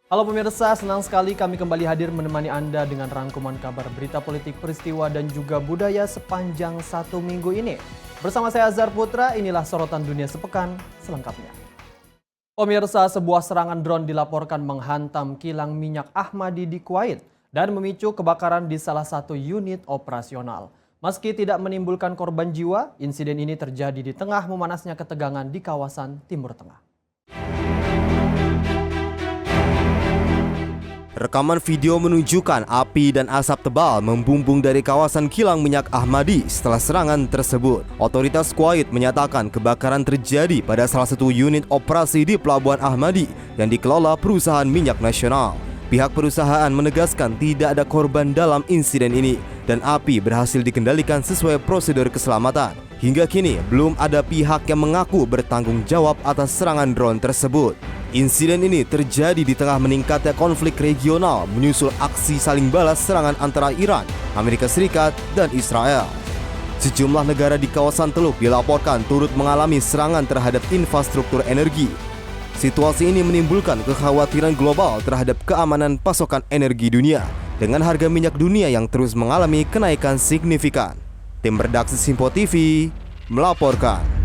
Halo pemirsa, senang sekali kami kembali hadir menemani Anda dengan rangkuman kabar berita politik, peristiwa, dan juga budaya sepanjang satu minggu ini. Bersama saya Azhar Putra, inilah sorotan dunia sepekan selengkapnya. Pemirsa, sebuah serangan drone dilaporkan menghantam kilang minyak Ahmadi di Kuwait dan memicu kebakaran di salah satu unit operasional. Meski tidak menimbulkan korban jiwa, insiden ini terjadi di tengah memanasnya ketegangan di kawasan Timur Tengah. Rekaman video menunjukkan api dan asap tebal membumbung dari kawasan kilang minyak Ahmadi setelah serangan tersebut. Otoritas Kuwait menyatakan kebakaran terjadi pada salah satu unit operasi di Pelabuhan Ahmadi yang dikelola perusahaan minyak nasional. Pihak perusahaan menegaskan tidak ada korban dalam insiden ini dan api berhasil dikendalikan sesuai prosedur keselamatan. Hingga kini belum ada pihak yang mengaku bertanggung jawab atas serangan drone tersebut. Insiden ini terjadi di tengah meningkatnya konflik regional menyusul aksi saling balas serangan antara Iran, Amerika Serikat, dan Israel. Sejumlah negara di kawasan Teluk dilaporkan turut mengalami serangan terhadap infrastruktur energi. Situasi ini menimbulkan kekhawatiran global terhadap keamanan pasokan energi dunia dengan harga minyak dunia yang terus mengalami kenaikan signifikan. Tim redaksi Simpo TV melaporkan.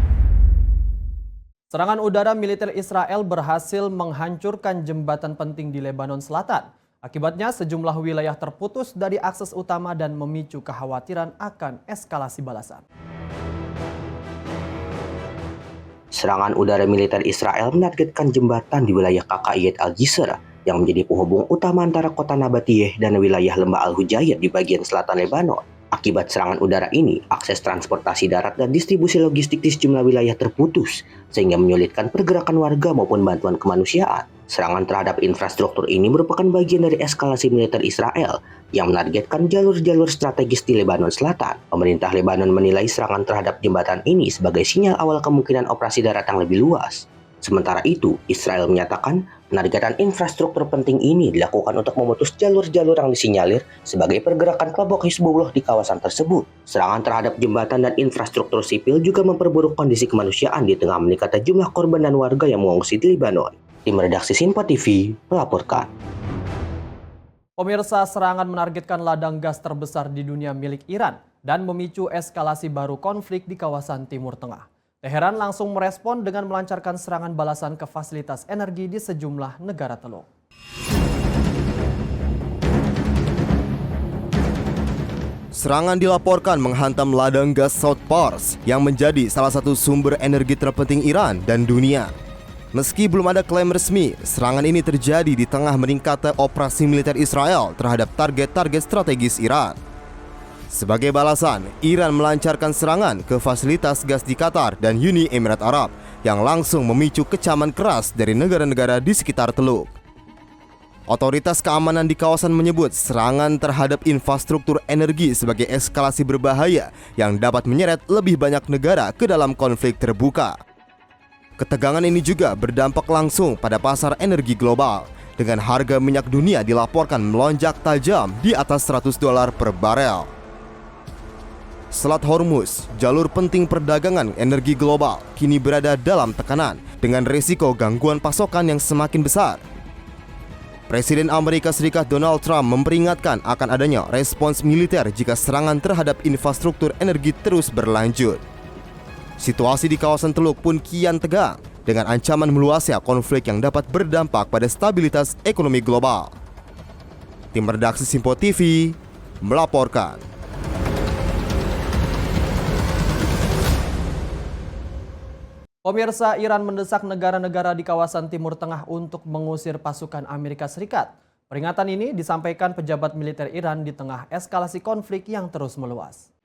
Serangan udara militer Israel berhasil menghancurkan jembatan penting di Lebanon Selatan. Akibatnya sejumlah wilayah terputus dari akses utama dan memicu kekhawatiran akan eskalasi balasan. Serangan udara militer Israel menargetkan jembatan di wilayah Kakayet Al-Jisr yang menjadi penghubung utama antara kota Nabatiyeh dan wilayah lembah Al-Hujayr di bagian selatan Lebanon. Akibat serangan udara ini, akses transportasi darat dan distribusi logistik di sejumlah wilayah terputus, sehingga menyulitkan pergerakan warga maupun bantuan kemanusiaan. Serangan terhadap infrastruktur ini merupakan bagian dari eskalasi militer Israel yang menargetkan jalur-jalur strategis di Lebanon Selatan. Pemerintah Lebanon menilai serangan terhadap jembatan ini sebagai sinyal awal kemungkinan operasi darat yang lebih luas. Sementara itu, Israel menyatakan penargetan infrastruktur penting ini dilakukan untuk memutus jalur-jalur yang disinyalir sebagai pergerakan kelompok Hizbullah di kawasan tersebut. Serangan terhadap jembatan dan infrastruktur sipil juga memperburuk kondisi kemanusiaan di tengah meningkatnya jumlah korban dan warga yang mengungsi di Lebanon. Tim redaksi Simpo TV melaporkan. Pemirsa, serangan menargetkan ladang gas terbesar di dunia milik Iran dan memicu eskalasi baru konflik di kawasan Timur Tengah. Teheran langsung merespon dengan melancarkan serangan balasan ke fasilitas energi di sejumlah negara Teluk. Serangan dilaporkan menghantam ladang gas South Pars yang menjadi salah satu sumber energi terpenting Iran dan dunia. Meski belum ada klaim resmi, serangan ini terjadi di tengah meningkatnya operasi militer Israel terhadap target-target strategis Iran. Sebagai balasan, Iran melancarkan serangan ke fasilitas gas di Qatar dan Uni Emirat Arab yang langsung memicu kecaman keras dari negara-negara di sekitar Teluk. Otoritas keamanan di kawasan menyebut serangan terhadap infrastruktur energi sebagai eskalasi berbahaya yang dapat menyeret lebih banyak negara ke dalam konflik terbuka. Ketegangan ini juga berdampak langsung pada pasar energi global, dengan harga minyak dunia dilaporkan melonjak tajam di atas $100 per barel. Selat Hormuz, jalur penting perdagangan energi global, kini berada dalam tekanan dengan risiko gangguan pasokan yang semakin besar. Presiden Amerika Serikat Donald Trump memperingatkan akan adanya respons militer jika serangan terhadap infrastruktur energi terus berlanjut. Situasi di kawasan Teluk pun kian tegang dengan ancaman meluasnya konflik yang dapat berdampak pada stabilitas ekonomi global. Tim redaksi Simpo TV melaporkan. Pemirsa, Iran mendesak negara-negara di kawasan Timur Tengah untuk mengusir pasukan Amerika Serikat. Peringatan ini disampaikan pejabat militer Iran di tengah eskalasi konflik yang terus meluas.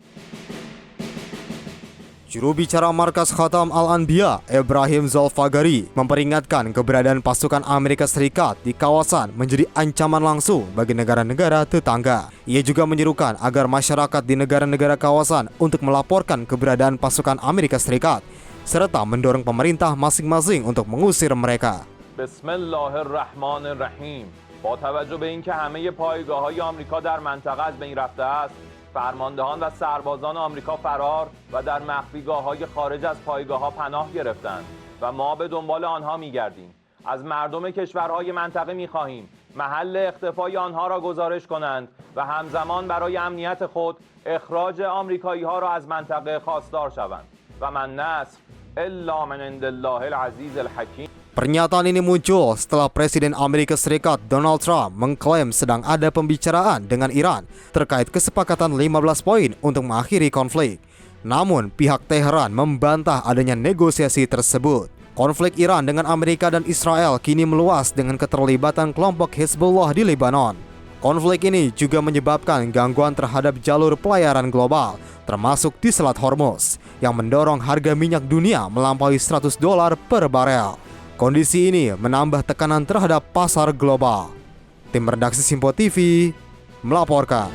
Juru bicara Markas Khatam Al-Anbiya, Ibrahim Zolfagari, memperingatkan keberadaan pasukan Amerika Serikat di kawasan menjadi ancaman langsung bagi negara-negara tetangga. Ia juga menyerukan agar masyarakat di negara-negara kawasan untuk melaporkan keberadaan pasukan Amerika Serikat, serta mendorong pemerintah masing-masing untuk mengusir mereka. Bismillahirrahmanirrahim. با توجه به اینکه همه پایگاه‌های آمریکا در منطقه از بین رفته است، فرماندهان و سربازان آمریکا فرار و در مخفیگاه‌های خارج از پایگاه‌ها پناه گرفتند و ما به دنبال آنها می‌گردیم. از مردم کشورهای منطقه می‌خواهیم محل اختفای آنها را گزارش کنند و همزمان برای امنیت خود اخراج آمریکایی‌ها را از منطقه خواستار شوند و من نصر الا من عند الله العزیز الحکیم. Pernyataan ini muncul setelah Presiden Amerika Serikat Donald Trump mengklaim sedang ada pembicaraan dengan Iran terkait kesepakatan 15 poin untuk mengakhiri konflik. Namun, pihak Teheran membantah adanya negosiasi tersebut. Konflik Iran dengan Amerika dan Israel kini meluas dengan keterlibatan kelompok Hezbollah di Lebanon. Konflik ini juga menyebabkan gangguan terhadap jalur pelayaran global, termasuk di Selat Hormuz, yang mendorong harga minyak dunia melampaui $100 per barel. Kondisi ini menambah tekanan terhadap pasar global. Tim redaksi Simpo TV melaporkan.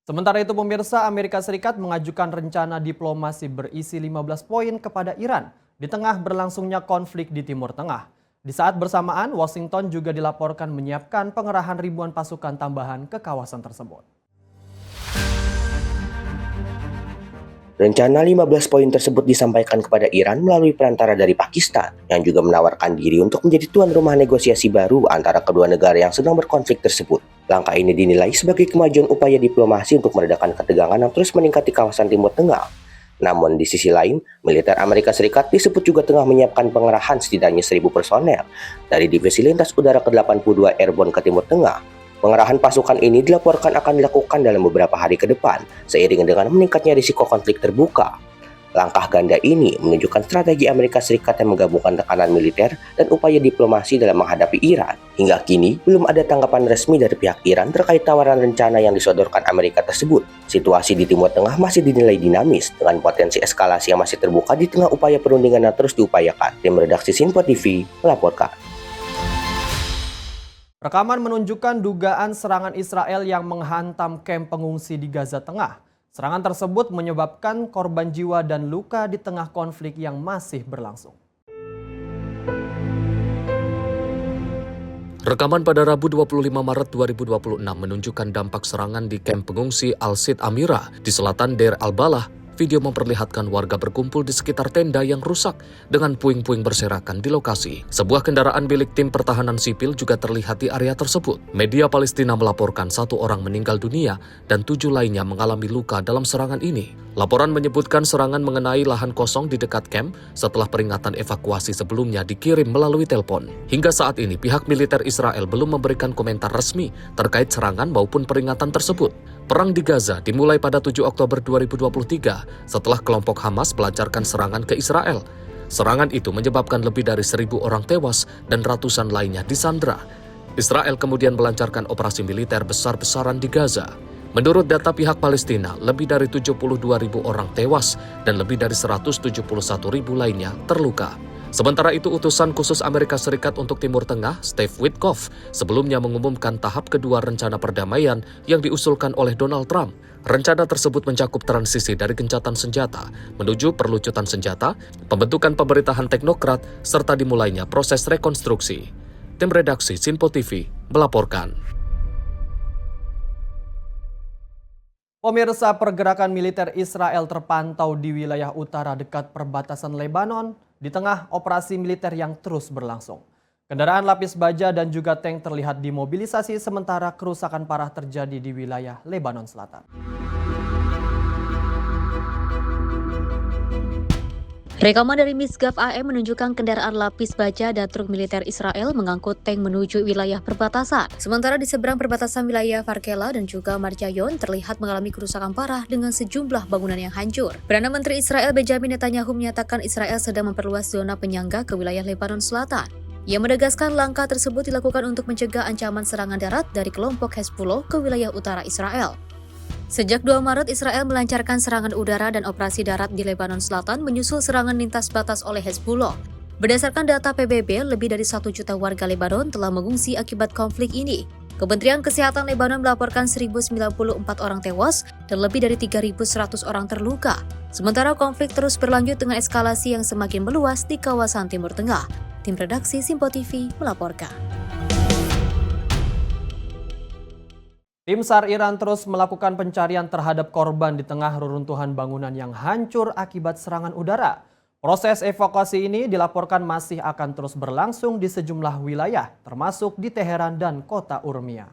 Sementara itu pemirsa, Amerika Serikat mengajukan rencana diplomasi berisi 15 poin kepada Iran di tengah berlangsungnya konflik di Timur Tengah. Di saat bersamaan, Washington juga dilaporkan menyiapkan pengerahan ribuan pasukan tambahan ke kawasan tersebut. Rencana 15 poin tersebut disampaikan kepada Iran melalui perantara dari Pakistan yang juga menawarkan diri untuk menjadi tuan rumah negosiasi baru antara kedua negara yang sedang berkonflik tersebut. Langkah ini dinilai sebagai kemajuan upaya diplomasi untuk meredakan ketegangan yang terus meningkat di kawasan Timur Tengah. Namun di sisi lain, militer Amerika Serikat disebut juga tengah menyiapkan pengerahan setidaknya 1.000 personel dari Divisi Lintas Udara ke-82 Airborne ke Timur Tengah. Pengerahan pasukan ini dilaporkan akan dilakukan dalam beberapa hari ke depan, seiring dengan meningkatnya risiko konflik terbuka. Langkah ganda ini menunjukkan strategi Amerika Serikat yang menggabungkan tekanan militer dan upaya diplomasi dalam menghadapi Iran. Hingga kini, belum ada tanggapan resmi dari pihak Iran terkait tawaran rencana yang disodorkan Amerika tersebut. Situasi di Timur Tengah masih dinilai dinamis, dengan potensi eskalasi yang masih terbuka di tengah upaya perundingan yang terus diupayakan. Tim redaksi Simpo TV melaporkan. Rekaman menunjukkan dugaan serangan Israel yang menghantam kamp pengungsi di Gaza Tengah. Serangan tersebut menyebabkan korban jiwa dan luka di tengah konflik yang masih berlangsung. Rekaman pada Rabu 25 Maret 2026 menunjukkan dampak serangan di kamp pengungsi Al-Sid Amira di selatan Deir al-Balah. Video memperlihatkan warga berkumpul di sekitar tenda yang rusak dengan puing-puing berserakan di lokasi. Sebuah kendaraan milik tim pertahanan sipil juga terlihat di area tersebut. Media Palestina melaporkan 1 orang meninggal dunia dan 7 lainnya mengalami luka dalam serangan ini. Laporan menyebutkan serangan mengenai lahan kosong di dekat kamp setelah peringatan evakuasi sebelumnya dikirim melalui telepon. Hingga saat ini pihak militer Israel belum memberikan komentar resmi terkait serangan maupun peringatan tersebut. Perang di Gaza dimulai pada 7 Oktober 2023 setelah kelompok Hamas melancarkan serangan ke Israel. Serangan itu menyebabkan lebih dari 1.000 orang tewas dan ratusan lainnya disandra. Israel kemudian melancarkan operasi militer besar-besaran di Gaza. Menurut data pihak Palestina, lebih dari 72.000 orang tewas dan lebih dari 171.000 lainnya terluka. Sementara itu, utusan khusus Amerika Serikat untuk Timur Tengah, Steve Witkoff, sebelumnya mengumumkan tahap kedua rencana perdamaian yang diusulkan oleh Donald Trump. Rencana tersebut mencakup transisi dari gencatan senjata menuju perlucutan senjata, pembentukan pemerintahan teknokrat, serta dimulainya proses rekonstruksi. Tim redaksi Simpo TV melaporkan. Pemirsa, pergerakan militer Israel terpantau di wilayah utara dekat perbatasan Lebanon di tengah operasi militer yang terus berlangsung. Kendaraan lapis baja dan juga tank terlihat dimobilisasi sementara kerusakan parah terjadi di wilayah Lebanon Selatan. Rekaman dari Misgaf AM menunjukkan kendaraan lapis baja dan truk militer Israel mengangkut tank menuju wilayah perbatasan. Sementara di seberang perbatasan wilayah Farkela dan juga Marjayon terlihat mengalami kerusakan parah dengan sejumlah bangunan yang hancur. Perdana Menteri Israel Benjamin Netanyahu menyatakan Israel sedang memperluas zona penyangga ke wilayah Lebanon Selatan. Ia menegaskan langkah tersebut dilakukan untuk mencegah ancaman serangan darat dari kelompok Hezbollah ke wilayah utara Israel. Sejak 2 Maret, Israel melancarkan serangan udara dan operasi darat di Lebanon Selatan menyusul serangan lintas batas oleh Hezbollah. Berdasarkan data PBB, lebih dari 1 juta warga Lebanon telah mengungsi akibat konflik ini. Kementerian Kesehatan Lebanon melaporkan 1.094 orang tewas dan lebih dari 3.100 orang terluka. Sementara konflik terus berlanjut dengan eskalasi yang semakin meluas di kawasan Timur Tengah. Tim redaksi Simpo TV melaporkan. Tim SAR Iran terus melakukan pencarian terhadap korban di tengah reruntuhan bangunan yang hancur akibat serangan udara. Proses evakuasi ini dilaporkan masih akan terus berlangsung di sejumlah wilayah, termasuk di Teheran dan kota Urmia.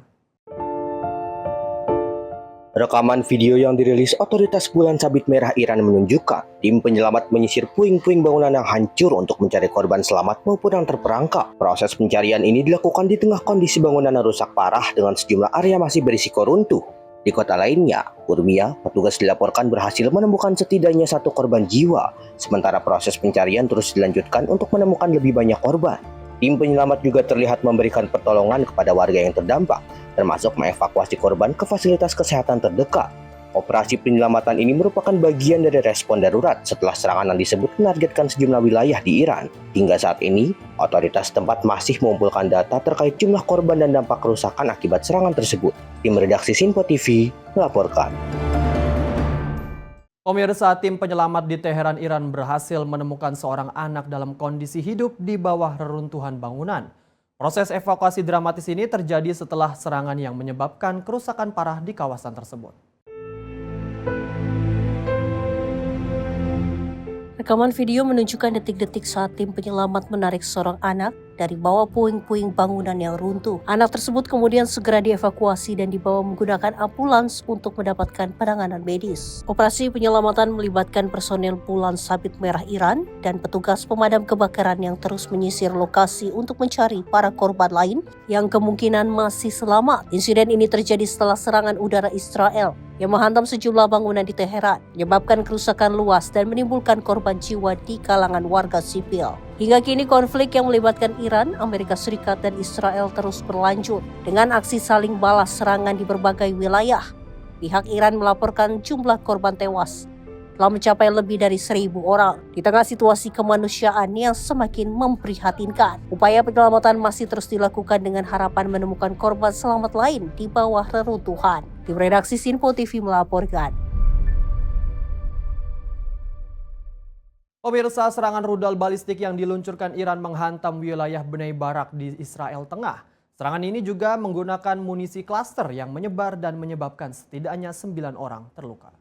Rekaman video yang dirilis otoritas bulan sabit merah Iran menunjukkan tim penyelamat menyisir puing-puing bangunan yang hancur untuk mencari korban selamat maupun yang terperangkap. Proses pencarian ini dilakukan di tengah kondisi bangunan yang rusak parah dengan sejumlah area masih berisiko runtuh. Di kota lainnya, Urmia, petugas dilaporkan berhasil menemukan setidaknya 1 korban jiwa, sementara proses pencarian terus dilanjutkan untuk menemukan lebih banyak korban. Tim penyelamat juga terlihat memberikan pertolongan kepada warga yang terdampak, termasuk mengevakuasi korban ke fasilitas kesehatan terdekat. Operasi penyelamatan ini merupakan bagian dari respon darurat setelah serangan yang disebut menargetkan sejumlah wilayah di Iran. Hingga saat ini, otoritas tempat masih mengumpulkan data terkait jumlah korban dan dampak kerusakan akibat serangan tersebut. Tim redaksi Sinpo TV melaporkan. Pemirsa, tim penyelamat di Teheran, Iran berhasil menemukan seorang anak dalam kondisi hidup di bawah reruntuhan bangunan. Proses evakuasi dramatis ini terjadi setelah serangan yang menyebabkan kerusakan parah di kawasan tersebut. Rekaman video menunjukkan detik-detik saat tim penyelamat menarik seorang anak dari bawah puing-puing bangunan yang runtuh. Anak tersebut kemudian segera dievakuasi dan dibawa menggunakan ambulans untuk mendapatkan penanganan medis. Operasi penyelamatan melibatkan personel bulan sabit merah Iran dan petugas pemadam kebakaran yang terus menyisir lokasi untuk mencari para korban lain yang kemungkinan masih selamat. Insiden ini terjadi setelah serangan udara Israel yang menghantam sejumlah bangunan di Teheran, menyebabkan kerusakan luas dan menimbulkan korban jiwa di kalangan warga sipil. Hingga kini konflik yang melibatkan Iran, Amerika Serikat, dan Israel terus berlanjut dengan aksi saling balas serangan di berbagai wilayah. Pihak Iran melaporkan jumlah korban tewas telah mencapai lebih dari 1.000 orang. Di tengah situasi kemanusiaan yang semakin memprihatinkan, upaya penyelamatan masih terus dilakukan dengan harapan menemukan korban selamat lain di bawah reruntuhan. Tim redaksi Sinpo TV melaporkan. Pemirsa, serangan rudal balistik yang diluncurkan Iran menghantam wilayah Bnei Barak di Israel Tengah. Serangan ini juga menggunakan munisi klaster yang menyebar dan menyebabkan setidaknya 9 orang terluka.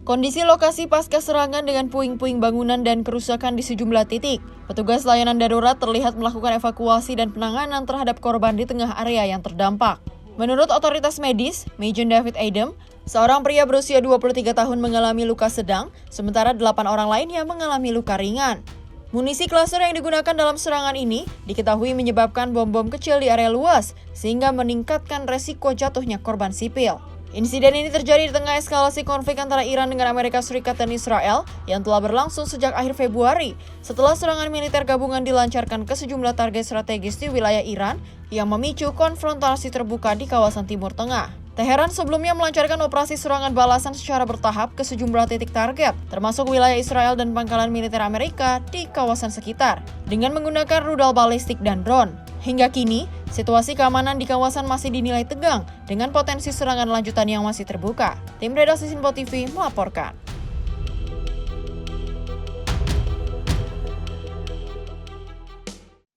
Kondisi lokasi pasca serangan dengan puing-puing bangunan dan kerusakan di sejumlah titik. Petugas layanan darurat terlihat melakukan evakuasi dan penanganan terhadap korban di tengah area yang terdampak. Menurut otoritas medis, Majen David Adam, seorang pria berusia 23 tahun mengalami luka sedang, sementara 8 orang lainnya mengalami luka ringan. Munisi klaster yang digunakan dalam serangan ini diketahui menyebabkan bom-bom kecil di area luas, sehingga meningkatkan resiko jatuhnya korban sipil. Insiden ini terjadi di tengah eskalasi konflik antara Iran dengan Amerika Serikat dan Israel yang telah berlangsung sejak akhir Februari setelah serangan militer gabungan dilancarkan ke sejumlah target strategis di wilayah Iran yang memicu konfrontasi terbuka di kawasan Timur Tengah. Teheran sebelumnya melancarkan operasi serangan balasan secara bertahap ke sejumlah titik target, termasuk wilayah Israel dan pangkalan militer Amerika di kawasan sekitar, dengan menggunakan rudal balistik dan drone. Hingga kini, situasi keamanan di kawasan masih dinilai tegang dengan potensi serangan lanjutan yang masih terbuka. Tim redaksi Sinpo TV melaporkan.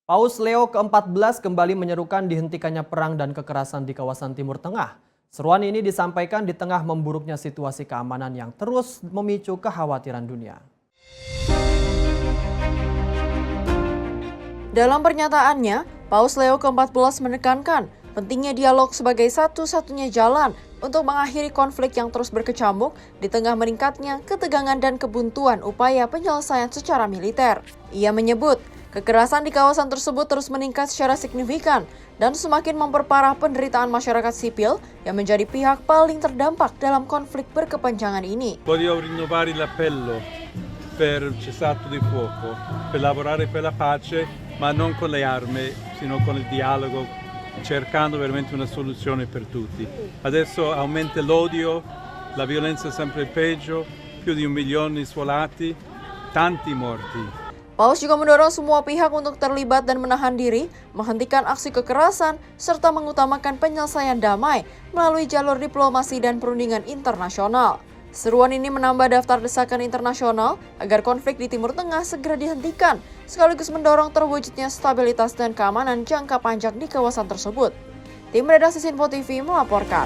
Paus Leo ke-14 kembali menyerukan dihentikannya perang dan kekerasan di kawasan Timur Tengah. Seruan ini disampaikan di tengah memburuknya situasi keamanan yang terus memicu kekhawatiran dunia. Dalam pernyataannya, Paus Leo ke-14 menekankan pentingnya dialog sebagai satu-satunya jalan untuk mengakhiri konflik yang terus berkecamuk di tengah meningkatnya ketegangan dan kebuntuan upaya penyelesaian secara militer. Ia menyebut, kekerasan di kawasan tersebut terus meningkat secara signifikan dan semakin memperparah penderitaan masyarakat sipil yang menjadi pihak paling terdampak dalam konflik berkepanjangan ini. Voglio rinnovare l'appello per il cessate di fuoco, per lavorare per la pace, ma non con le armi, sino con il dialogo, cercando veramente una soluzione per tutti. Adesso aumenta l'odio, la violenza sempre peggio, più di 1 milione di sfolati, tanti morti. Paus juga mendorong semua pihak untuk terlibat dan menahan diri, menghentikan aksi kekerasan, serta mengutamakan penyelesaian damai melalui jalur diplomasi dan perundingan internasional. Seruan ini menambah daftar desakan internasional agar konflik di Timur Tengah segera dihentikan, sekaligus mendorong terwujudnya stabilitas dan keamanan jangka panjang di kawasan tersebut. Tim redaksi Sinpo TV melaporkan.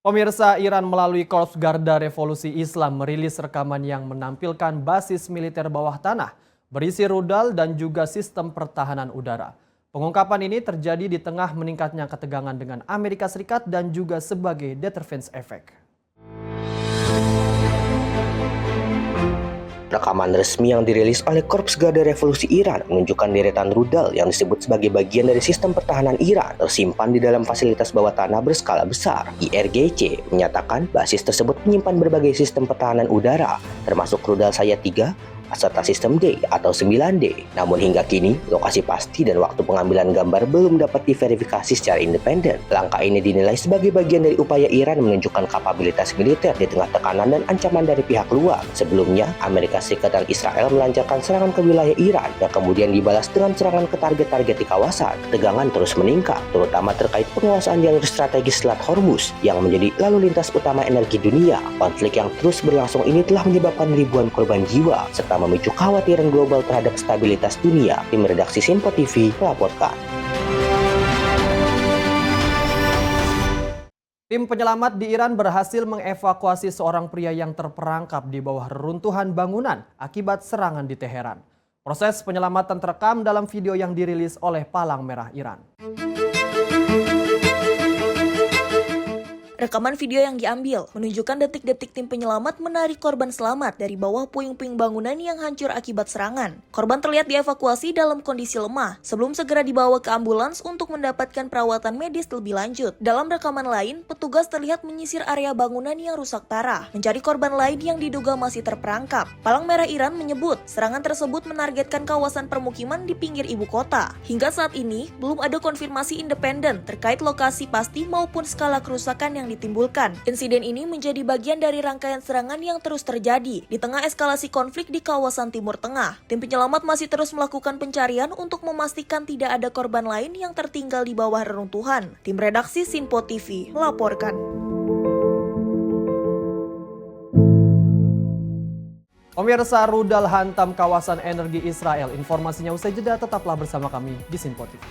Pemirsa, Iran melalui Korps Garda Revolusi Islam merilis rekaman yang menampilkan basis militer bawah tanah, berisi rudal dan juga sistem pertahanan udara. Pengungkapan ini terjadi di tengah meningkatnya ketegangan dengan Amerika Serikat dan juga sebagai defense effect. Rekaman resmi yang dirilis oleh Korps Garda Revolusi Iran menunjukkan deretan rudal yang disebut sebagai bagian dari sistem pertahanan Iran tersimpan di dalam fasilitas bawah tanah berskala besar. IRGC menyatakan basis tersebut menyimpan berbagai sistem pertahanan udara, termasuk rudal Sayad 3, serta sistem D atau 9D. Namun hingga kini, lokasi pasti dan waktu pengambilan gambar belum dapat diverifikasi secara independen. Langkah ini dinilai sebagai bagian dari upaya Iran menunjukkan kapabilitas militer di tengah tekanan dan ancaman dari pihak luar. Sebelumnya, Amerika Serikat dan Israel melancarkan serangan ke wilayah Iran yang kemudian dibalas dengan serangan ke target-target di kawasan. Ketegangan terus meningkat, terutama terkait penguasaan jalur strategis Selat Hormuz yang menjadi lalu lintas utama energi dunia. Konflik yang terus berlangsung ini telah menyebabkan ribuan korban jiwa serta memicu kekhawatiran global terhadap stabilitas dunia. Tim redaksi Sinpo TV melaporkan. Tim penyelamat di Iran berhasil mengevakuasi seorang pria yang terperangkap di bawah reruntuhan bangunan akibat serangan di Teheran. Proses penyelamatan terekam dalam video yang dirilis oleh Palang Merah Iran. Rekaman video yang diambil menunjukkan detik-detik tim penyelamat menarik korban selamat dari bawah puing-puing bangunan yang hancur akibat serangan. Korban terlihat dievakuasi dalam kondisi lemah sebelum segera dibawa ke ambulans untuk mendapatkan perawatan medis lebih lanjut. Dalam rekaman lain, petugas terlihat menyisir area bangunan yang rusak parah, mencari korban lain yang diduga masih terperangkap. Palang Merah Iran menyebut serangan tersebut menargetkan kawasan permukiman di pinggir ibu kota. Hingga saat ini, belum ada konfirmasi independen terkait lokasi pasti maupun skala kerusakan yang ditimbulkan. Insiden ini menjadi bagian dari rangkaian serangan yang terus terjadi di tengah eskalasi konflik di kawasan Timur Tengah. Tim penyelamat masih terus melakukan pencarian untuk memastikan tidak ada korban lain yang tertinggal di bawah reruntuhan. Tim redaksi Sinpo TV melaporkan. Pemirsa, rudal hantam kawasan energi Israel. Informasinya usai jeda, tetaplah bersama kami di Sinpo TV.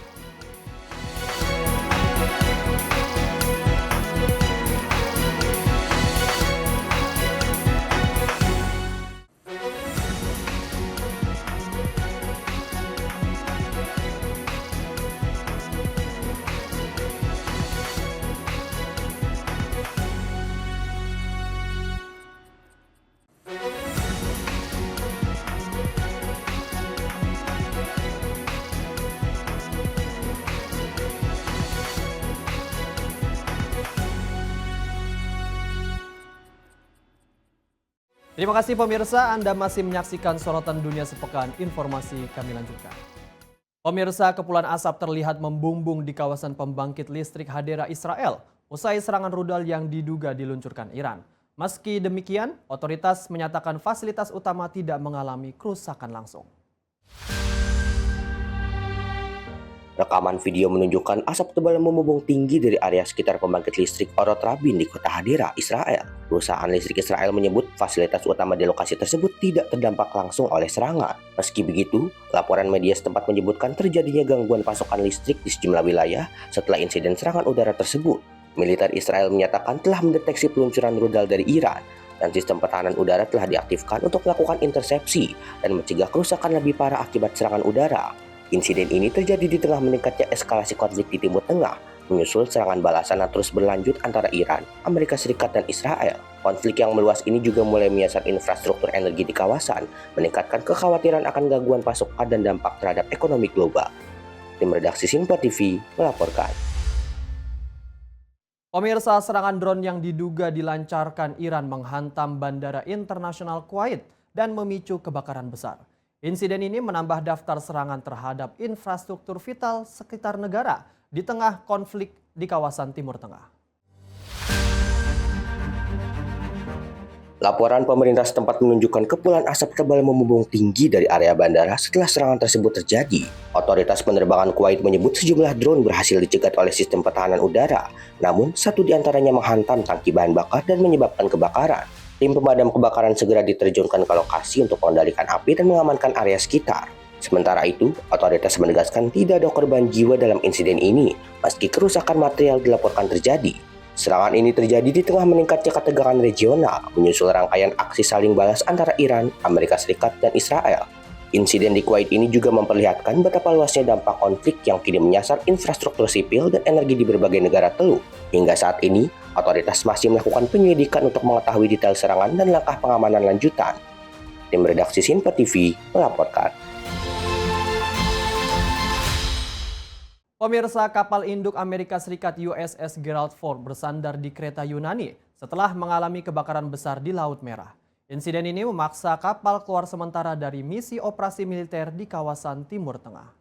Terima kasih pemirsa, Anda masih menyaksikan Sorotan Dunia Sepekan. Informasi kami lanjutkan. Pemirsa, kepulan asap terlihat membumbung di kawasan pembangkit listrik Hadera Israel usai serangan rudal yang diduga diluncurkan Iran. Meski demikian, otoritas menyatakan fasilitas utama tidak mengalami kerusakan langsung. Rekaman video menunjukkan asap tebal membumbung tinggi dari area sekitar pembangkit listrik Orot Rabin di kota Hadera, Israel. Perusahaan listrik Israel menyebut fasilitas utama di lokasi tersebut tidak terdampak langsung oleh serangan. Meski begitu, laporan media setempat menyebutkan terjadinya gangguan pasokan listrik di sejumlah wilayah setelah insiden serangan udara tersebut. Militer Israel menyatakan telah mendeteksi peluncuran rudal dari Iran dan sistem pertahanan udara telah diaktifkan untuk melakukan intersepsi dan mencegah kerusakan lebih parah akibat serangan udara. Insiden ini terjadi di tengah meningkatnya eskalasi konflik di Timur Tengah, menyusul serangan balasan yang terus berlanjut antara Iran, Amerika Serikat, dan Israel. Konflik yang meluas ini juga mulai menyasar infrastruktur energi di kawasan, meningkatkan kekhawatiran akan gangguan pasokan dan dampak terhadap ekonomi global. Tim redaksi Sinpo TV melaporkan. Pemirsa, serangan drone yang diduga dilancarkan Iran menghantam Bandara Internasional Kuwait dan memicu kebakaran besar. Insiden ini menambah daftar serangan terhadap infrastruktur vital sekitar negara di tengah konflik di kawasan Timur Tengah. Laporan pemerintah setempat menunjukkan kepulan asap tebal membumbung tinggi dari area bandara setelah serangan tersebut terjadi. Otoritas penerbangan Kuwait menyebut sejumlah drone berhasil dicegat oleh sistem pertahanan udara, namun satu di antaranya menghantam tangki bahan bakar dan menyebabkan kebakaran. Tim pemadam kebakaran segera diterjunkan ke lokasi untuk mengendalikan api dan mengamankan area sekitar. Sementara itu, otoritas menegaskan tidak ada korban jiwa dalam insiden ini, meski kerusakan material dilaporkan terjadi. Serangan ini terjadi di tengah meningkatnya ketegangan regional, menyusul rangkaian aksi saling balas antara Iran, Amerika Serikat, dan Israel. Insiden di Kuwait ini juga memperlihatkan betapa luasnya dampak konflik yang kini menyasar infrastruktur sipil dan energi di berbagai negara Teluk. Hingga saat ini, otoritas masih melakukan penyelidikan untuk mengetahui detail serangan dan langkah pengamanan lanjutan. Tim redaksi Sinpa TV melaporkan. Pemirsa, kapal induk Amerika Serikat USS Gerald Ford bersandar di Kreta Yunani setelah mengalami kebakaran besar di Laut Merah. Insiden ini memaksa kapal keluar sementara dari misi operasi militer di kawasan Timur Tengah.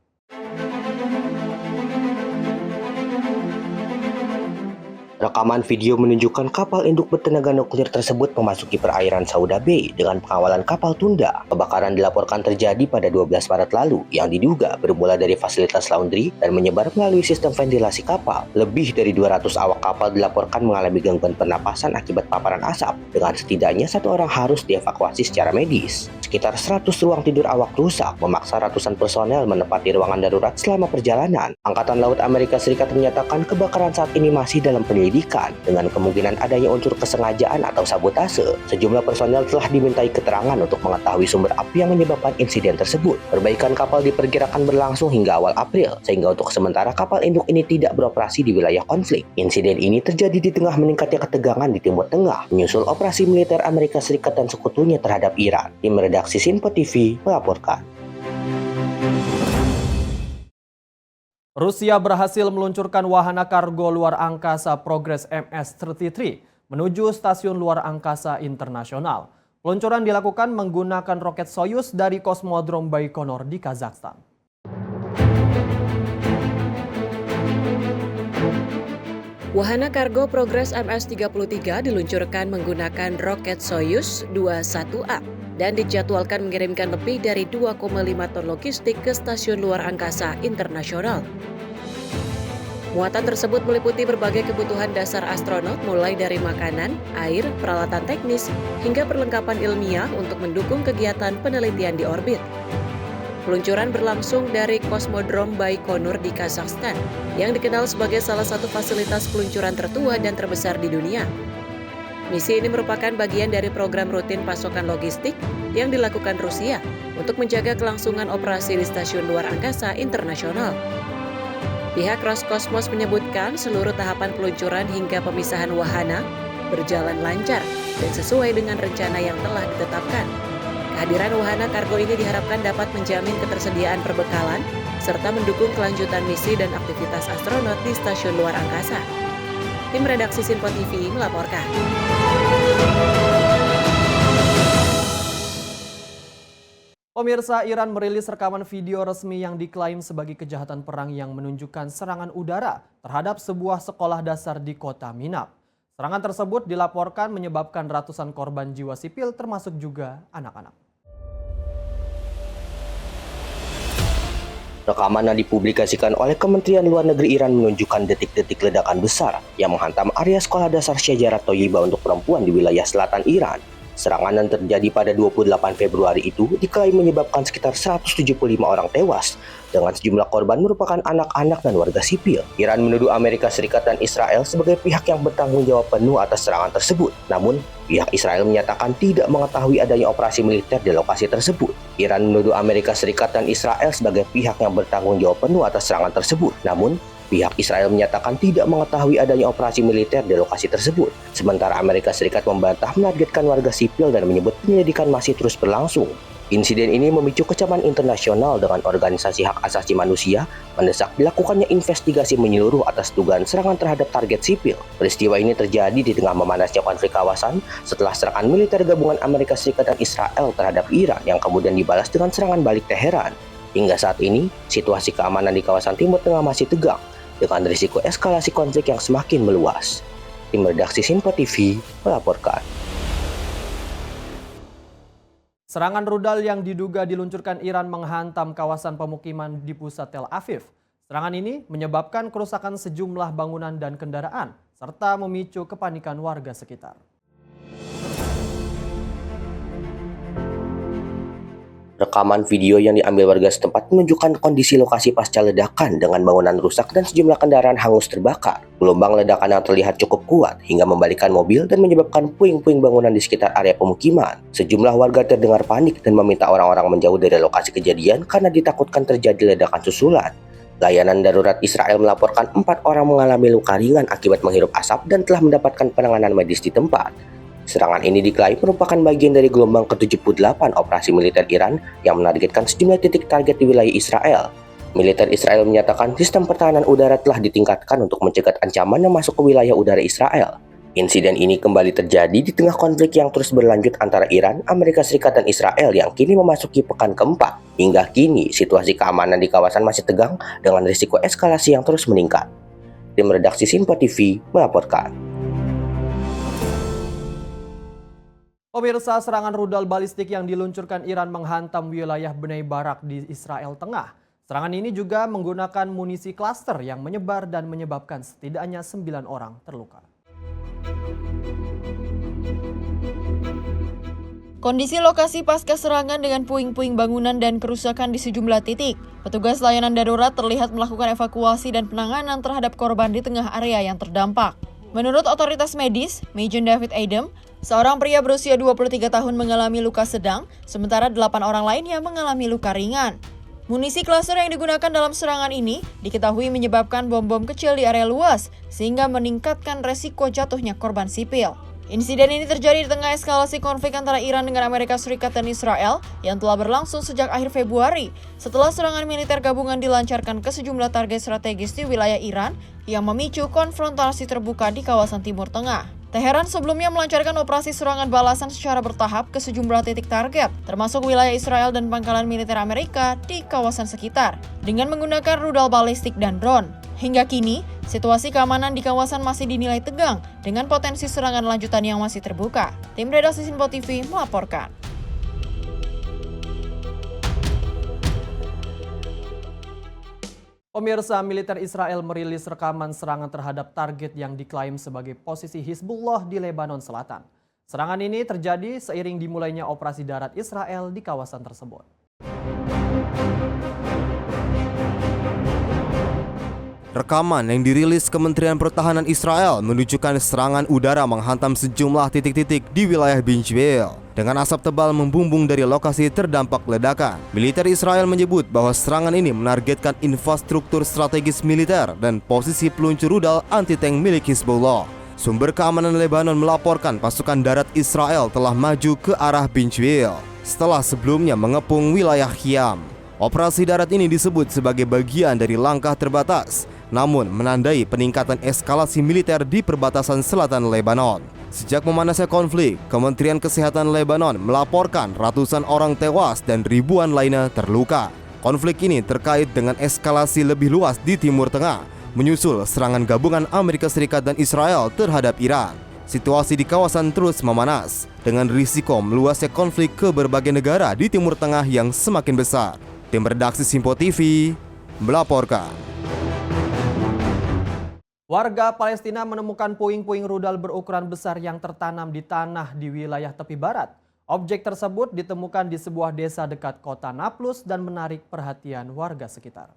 Rekaman video menunjukkan kapal induk bertenaga nuklir tersebut memasuki perairan Sauda Bay dengan pengawalan kapal tunda. Kebakaran dilaporkan terjadi pada 12 Maret lalu yang diduga bermula dari fasilitas laundry dan menyebar melalui sistem ventilasi kapal. Lebih dari 200 awak kapal dilaporkan mengalami gangguan pernapasan akibat paparan asap, dengan setidaknya 1 orang harus dievakuasi secara medis. Sekitar 100 ruang tidur awak rusak, memaksa ratusan personel menempati ruangan darurat selama perjalanan. Angkatan Laut Amerika Serikat menyatakan kebakaran saat ini masih dalam penyelidikan dengan kemungkinan adanya unsur kesengajaan atau sabotase. Sejumlah personel telah dimintai keterangan untuk mengetahui sumber api yang menyebabkan insiden tersebut. Perbaikan kapal diperkirakan berlangsung hingga awal April, sehingga untuk sementara kapal induk ini tidak beroperasi di wilayah konflik. Insiden ini terjadi di tengah meningkatnya ketegangan di Timur Tengah, menyusul operasi militer Amerika Serikat dan sekutunya terhadap Iran. Tim redaksi Sinpa TV melaporkan. Rusia berhasil meluncurkan wahana kargo luar angkasa Progress MS-33 menuju stasiun luar angkasa internasional. Peluncuran dilakukan menggunakan roket Soyuz dari Kosmodrom Baikonur di Kazakhstan. Wahana kargo Progress MS-33 diluncurkan menggunakan roket Soyuz 21A dan dijadwalkan mengirimkan lebih dari 2,5 ton logistik ke stasiun luar angkasa internasional. Muatan tersebut meliputi berbagai kebutuhan dasar astronot mulai dari makanan, air, peralatan teknis, hingga perlengkapan ilmiah untuk mendukung kegiatan penelitian di orbit. Peluncuran berlangsung dari Kosmodrom Baikonur di Kazakhstan, yang dikenal sebagai salah satu fasilitas peluncuran tertua dan terbesar di dunia. Misi ini merupakan bagian dari program rutin pasokan logistik yang dilakukan Rusia untuk menjaga kelangsungan operasi di stasiun luar angkasa internasional. Pihak Roskosmos menyebutkan seluruh tahapan peluncuran hingga pemisahan wahana berjalan lancar dan sesuai dengan rencana yang telah ditetapkan. Kehadiran wahana kargo ini diharapkan dapat menjamin ketersediaan perbekalan serta mendukung kelanjutan misi dan aktivitas astronot di stasiun luar angkasa. Tim redaksi Sinpo TV melaporkan. Pemirsa, Iran merilis rekaman video resmi yang diklaim sebagai kejahatan perang yang menunjukkan serangan udara terhadap sebuah sekolah dasar di kota Minab. Serangan tersebut dilaporkan menyebabkan ratusan korban jiwa sipil termasuk juga anak-anak. Rekaman yang dipublikasikan oleh Kementerian Luar Negeri Iran menunjukkan detik-detik ledakan besar yang menghantam area sekolah dasar Syajarah Thoyibah untuk perempuan di wilayah selatan Iran. Serangan yang terjadi pada 28 Februari itu diklaim menyebabkan sekitar 175 orang tewas, dengan sejumlah korban merupakan anak-anak dan warga sipil. Iran menuduh Amerika Serikat dan Israel sebagai pihak yang bertanggung jawab penuh atas serangan tersebut. Namun, pihak Israel menyatakan tidak mengetahui adanya operasi militer di lokasi tersebut. Iran menuduh Amerika Serikat dan Israel sebagai pihak yang bertanggung jawab penuh atas serangan tersebut. Namun, pihak Israel menyatakan tidak mengetahui adanya operasi militer di lokasi tersebut. Sementara Amerika Serikat membantah menargetkan warga sipil dan menyebut penyelidikan masih terus berlangsung. Insiden ini memicu kecaman internasional dengan organisasi hak asasi manusia mendesak dilakukannya investigasi menyeluruh atas dugaan serangan terhadap target sipil. Peristiwa ini terjadi di tengah memanasnya konflik kawasan setelah serangan militer gabungan Amerika Serikat dan Israel terhadap Iran yang kemudian dibalas dengan serangan balik Teheran. Hingga saat ini, situasi keamanan di kawasan Timur Tengah masih tegang, dengan risiko eskalasi konflik yang semakin meluas. Tim redaksi Sinpa TV melaporkan. Serangan rudal yang diduga diluncurkan Iran menghantam kawasan pemukiman di pusat Tel Aviv. Serangan ini menyebabkan kerusakan sejumlah bangunan dan kendaraan, serta memicu kepanikan warga sekitar. Rekaman video yang diambil warga setempat menunjukkan kondisi lokasi pasca ledakan dengan bangunan rusak dan sejumlah kendaraan hangus terbakar. Gelombang ledakan yang terlihat cukup kuat hingga membalikkan mobil dan menyebabkan puing-puing bangunan di sekitar area pemukiman. Sejumlah warga terdengar panik dan meminta orang-orang menjauh dari lokasi kejadian karena ditakutkan terjadi ledakan susulan. Layanan darurat Israel melaporkan 4 orang mengalami luka ringan akibat menghirup asap dan telah mendapatkan penanganan medis di tempat. Serangan ini diklaim merupakan bagian dari gelombang ke-78 operasi militer Iran yang menargetkan sejumlah titik target di wilayah Israel. Militer Israel menyatakan sistem pertahanan udara telah ditingkatkan untuk mencegah ancaman yang masuk ke wilayah udara Israel. Insiden ini kembali terjadi di tengah konflik yang terus berlanjut antara Iran, Amerika Serikat, dan Israel yang kini memasuki pekan keempat. Hingga kini, situasi keamanan di kawasan masih tegang dengan risiko eskalasi yang terus meningkat. Tim redaksi Simpo TV melaporkan. Pemirsa, serangan rudal balistik yang diluncurkan Iran menghantam wilayah Bnei Barak di Israel Tengah. Serangan ini juga menggunakan munisi klaster yang menyebar dan menyebabkan setidaknya 9 orang terluka. Kondisi lokasi pasca serangan dengan puing-puing bangunan dan kerusakan di sejumlah titik. Petugas layanan darurat terlihat melakukan evakuasi dan penanganan terhadap korban di tengah area yang terdampak. Menurut otoritas medis, Majen David Adam, seorang pria berusia 23 tahun mengalami luka sedang, sementara 8 orang lainnya mengalami luka ringan. Munisi klaster yang digunakan dalam serangan ini diketahui menyebabkan bom-bom kecil di area luas, sehingga meningkatkan resiko jatuhnya korban sipil. Insiden ini terjadi di tengah eskalasi konflik antara Iran dengan Amerika Serikat dan Israel yang telah berlangsung sejak akhir Februari, setelah serangan militer gabungan dilancarkan ke sejumlah target strategis di wilayah Iran yang memicu konfrontasi terbuka di kawasan Timur Tengah. Teheran sebelumnya melancarkan operasi serangan balasan secara bertahap ke sejumlah titik target, termasuk wilayah Israel dan pangkalan militer Amerika di kawasan sekitar, dengan menggunakan rudal balistik dan drone. Hingga kini, situasi keamanan di kawasan masih dinilai tegang dengan potensi serangan lanjutan yang masih terbuka. Tim redaksi Simpo TV melaporkan. Pemirsa, militer Israel merilis rekaman serangan terhadap target yang diklaim sebagai posisi Hizbullah di Lebanon Selatan. Serangan ini terjadi seiring dimulainya operasi darat Israel di kawasan tersebut. Rekaman yang dirilis Kementerian Pertahanan Israel menunjukkan serangan udara menghantam sejumlah titik-titik di wilayah Binjwil. Dengan asap tebal membumbung dari lokasi terdampak ledakan. Militer Israel menyebut bahwa serangan ini menargetkan infrastruktur strategis militer dan posisi peluncur rudal anti-tank milik Hizbullah. Sumber keamanan Lebanon melaporkan pasukan darat Israel telah maju ke arah Binjwil setelah sebelumnya mengepung wilayah Khiam. Operasi darat ini disebut sebagai bagian dari langkah terbatas, namun menandai peningkatan eskalasi militer di perbatasan selatan Lebanon. Sejak memanasnya konflik, Kementerian Kesehatan Lebanon melaporkan ratusan orang tewas dan ribuan lainnya terluka. Konflik ini terkait dengan eskalasi lebih luas di Timur Tengah, menyusul serangan gabungan Amerika Serikat dan Israel terhadap Iran. Situasi di kawasan terus memanas, dengan risiko meluasnya konflik ke berbagai negara di Timur Tengah yang semakin besar. Tim redaksi Simpo TV melaporkan. Warga Palestina menemukan puing-puing rudal berukuran besar yang tertanam di tanah di wilayah tepi barat. Objek tersebut ditemukan di sebuah desa dekat kota Nablus dan menarik perhatian warga sekitar.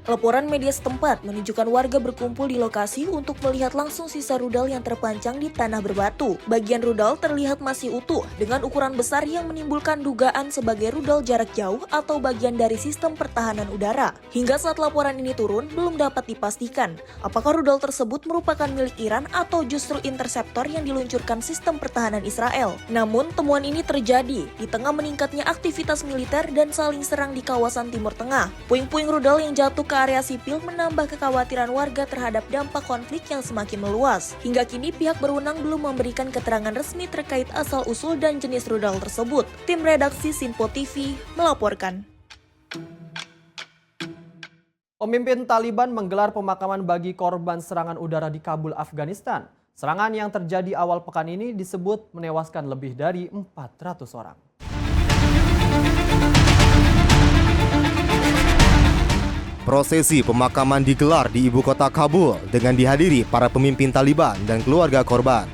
Laporan media setempat menunjukkan warga berkumpul di lokasi untuk melihat langsung sisa rudal yang terpancang di tanah berbatu. Bagian rudal terlihat masih utuh dengan ukuran besar yang menimbulkan dugaan sebagai rudal jarak jauh atau bagian dari sistem pertahanan udara. Hingga saat laporan ini turun, belum dapat dipastikan apakah rudal tersebut merupakan milik Iran atau justru interseptor yang diluncurkan sistem pertahanan Israel. Namun, temuan ini terjadi di tengah meningkatnya aktivitas militer dan saling serang di kawasan Timur Tengah. Puing-puing rudal yang jatuh ke area sipil menambah kekhawatiran warga terhadap dampak konflik yang semakin meluas. Hingga kini pihak berwenang belum memberikan keterangan resmi terkait asal-usul dan jenis rudal tersebut. Tim redaksi Simpo TV melaporkan. Pemimpin Taliban menggelar pemakaman bagi korban serangan udara di Kabul, Afghanistan. Serangan yang terjadi awal pekan ini disebut menewaskan lebih dari 400 orang. Prosesi pemakaman digelar di ibu kota Kabul dengan dihadiri para pemimpin Taliban dan keluarga korban.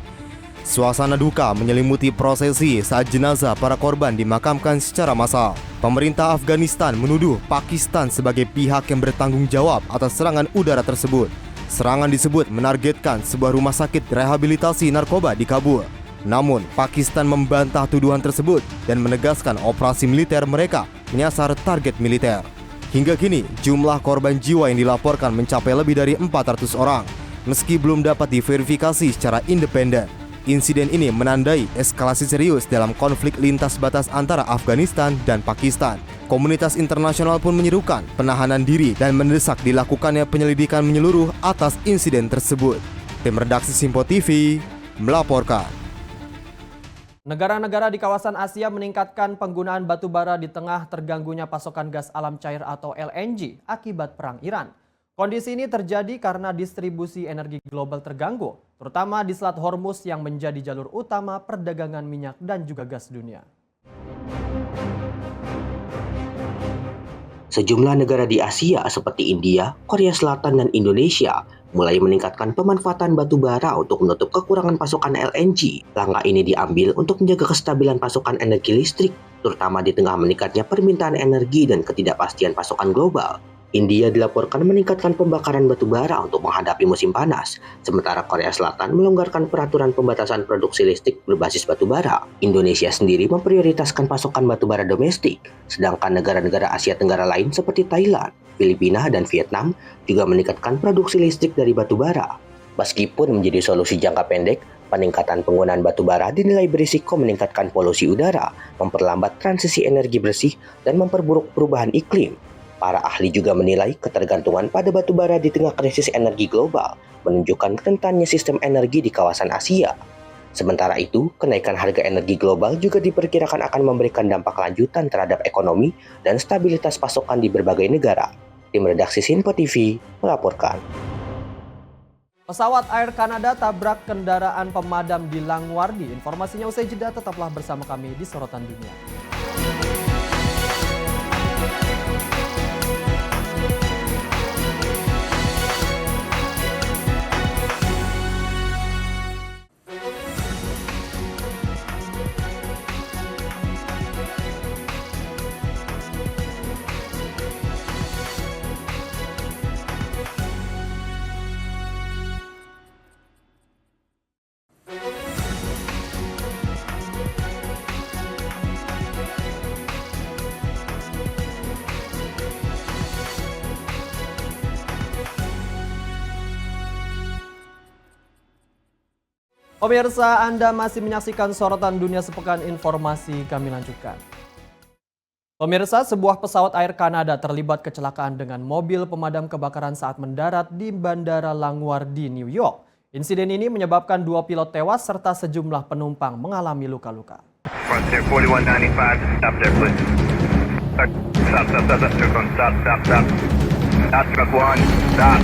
Suasana duka menyelimuti prosesi saat jenazah para korban dimakamkan secara massal. Pemerintah Afghanistan menuduh Pakistan sebagai pihak yang bertanggung jawab atas serangan udara tersebut. Serangan disebut menargetkan sebuah rumah sakit rehabilitasi narkoba di Kabul. Namun, Pakistan membantah tuduhan tersebut dan menegaskan operasi militer mereka menyasar target militer. Hingga kini, jumlah korban jiwa yang dilaporkan mencapai lebih dari 400 orang, meski belum dapat diverifikasi secara independen. Insiden ini menandai eskalasi serius dalam konflik lintas batas antara Afghanistan dan Pakistan. Komunitas internasional pun menyerukan penahanan diri dan mendesak dilakukannya penyelidikan menyeluruh atas insiden tersebut. Tim redaksi Simpo TV melaporkan. Negara-negara di kawasan Asia meningkatkan penggunaan batu bara di tengah terganggunya pasokan gas alam cair atau LNG akibat perang Iran. Kondisi ini terjadi karena distribusi energi global terganggu, terutama di Selat Hormuz yang menjadi jalur utama perdagangan minyak dan juga gas dunia. Sejumlah negara di Asia seperti India, Korea Selatan, dan Indonesia mulai meningkatkan pemanfaatan batu bara untuk menutup kekurangan pasokan LNG. Langkah ini diambil untuk menjaga kestabilan pasokan energi listrik, terutama di tengah meningkatnya permintaan energi dan ketidakpastian pasokan global. India dilaporkan meningkatkan pembakaran batu bara untuk menghadapi musim panas, sementara Korea Selatan melonggarkan peraturan pembatasan produksi listrik berbasis batu bara. Indonesia sendiri memprioritaskan pasokan batu bara domestik, sedangkan negara-negara Asia Tenggara lain seperti Thailand, Filipina, dan Vietnam juga meningkatkan produksi listrik dari batu bara. Meskipun menjadi solusi jangka pendek, peningkatan penggunaan batu bara dinilai berisiko meningkatkan polusi udara, memperlambat transisi energi bersih, dan memperburuk perubahan iklim. Para ahli juga menilai ketergantungan pada batu bara di tengah krisis energi global menunjukkan rentannya sistem energi di kawasan Asia. Sementara itu, kenaikan harga energi global juga diperkirakan akan memberikan dampak lanjutan terhadap ekonomi dan stabilitas pasokan di berbagai negara. Tim redaksi Simpo TV melaporkan. Pesawat Air Canada tabrak kendaraan pemadam di Langwardi. Informasinya usai jeda, tetaplah bersama kami di Sorotan Dunia. Pemirsa, Anda masih menyaksikan Sorotan Dunia Sepekan, informasi kami lanjutkan. Pemirsa, sebuah pesawat Air Canada terlibat kecelakaan dengan mobil pemadam kebakaran saat mendarat di Bandara LaGuardia, New York. Insiden ini menyebabkan 2 pilot tewas serta sejumlah penumpang mengalami luka-luka. Frontier 4195, stop there please. Stop truck 1, stop. Stop truck 1, stop.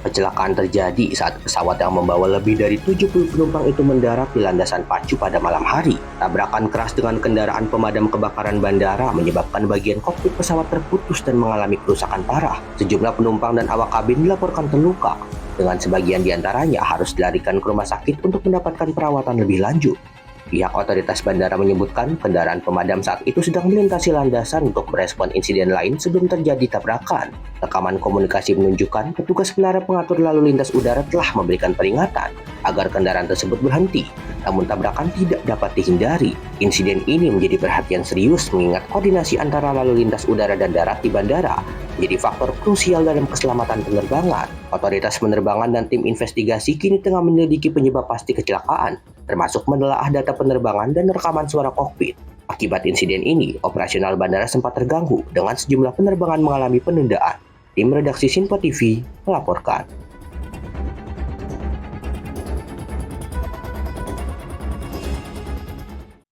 Kecelakaan terjadi saat pesawat yang membawa lebih dari 70 penumpang itu mendarat di landasan pacu pada malam hari. Tabrakan keras dengan kendaraan pemadam kebakaran bandara menyebabkan bagian kokpit pesawat terputus dan mengalami kerusakan parah. Sejumlah penumpang dan awak kabin dilaporkan terluka, dengan sebagian diantaranya harus dilarikan ke rumah sakit untuk mendapatkan perawatan lebih lanjut. Pihak otoritas bandara menyebutkan kendaraan pemadam saat itu sedang melintasi landasan untuk merespon insiden lain sebelum terjadi tabrakan. Rekaman komunikasi menunjukkan petugas menara pengatur lalu lintas udara telah memberikan peringatan agar kendaraan tersebut berhenti, namun tabrakan tidak dapat dihindari. Insiden ini menjadi perhatian serius mengingat koordinasi antara lalu lintas udara dan darat di bandara menjadi faktor krusial dalam keselamatan penerbangan. Otoritas penerbangan dan tim investigasi kini tengah menyelidiki penyebab pasti kecelakaan, termasuk menelaah data penerbangan dan rekaman suara kokpit. Akibat insiden ini, operasional bandara sempat terganggu dengan sejumlah penerbangan mengalami penundaan. Tim redaksi Simpo TV melaporkan.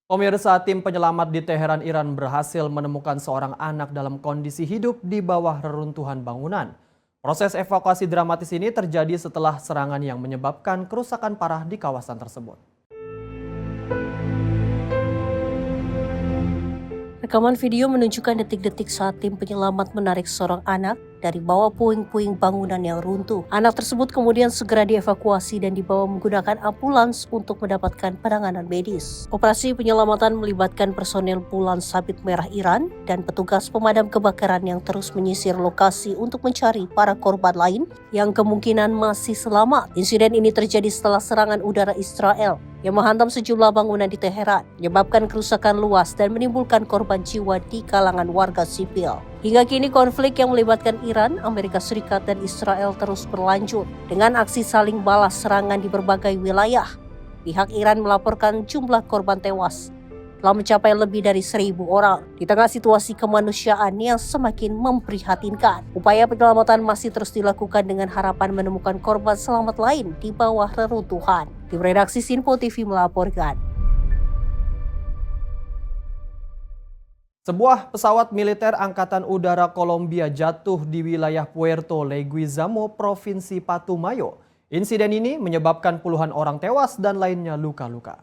Pemirsa, tim penyelamat di Teheran, Iran berhasil menemukan seorang anak dalam kondisi hidup di bawah reruntuhan bangunan. Proses evakuasi dramatis ini terjadi setelah serangan yang menyebabkan kerusakan parah di kawasan tersebut. Rekaman video menunjukkan detik-detik saat tim penyelamat menarik seorang anak dari bawah puing-puing bangunan yang runtuh. Anak tersebut kemudian segera dievakuasi dan dibawa menggunakan ambulans untuk mendapatkan penanganan medis. Operasi penyelamatan melibatkan personel Bulan Sabit Merah Iran dan petugas pemadam kebakaran yang terus menyisir lokasi untuk mencari para korban lain yang kemungkinan masih selamat. Insiden ini terjadi setelah serangan udara Israel yang menghantam sejumlah bangunan di Teheran, menyebabkan kerusakan luas dan menimbulkan korban jiwa di kalangan warga sipil. Hingga kini konflik yang melibatkan Iran, Amerika Serikat, dan Israel terus berlanjut dengan aksi saling balas serangan di berbagai wilayah. Pihak Iran melaporkan jumlah korban tewas telah mencapai lebih dari 1.000 orang di tengah situasi kemanusiaan yang semakin memprihatinkan. Upaya penyelamatan masih terus dilakukan dengan harapan menemukan korban selamat lain di bawah reruntuhan. Tim redaksi Sinpo TV melaporkan. Sebuah pesawat militer Angkatan Udara Kolombia jatuh di wilayah Puerto Leguizamo, Provinsi Putumayo. Insiden ini menyebabkan puluhan orang tewas dan lainnya luka-luka.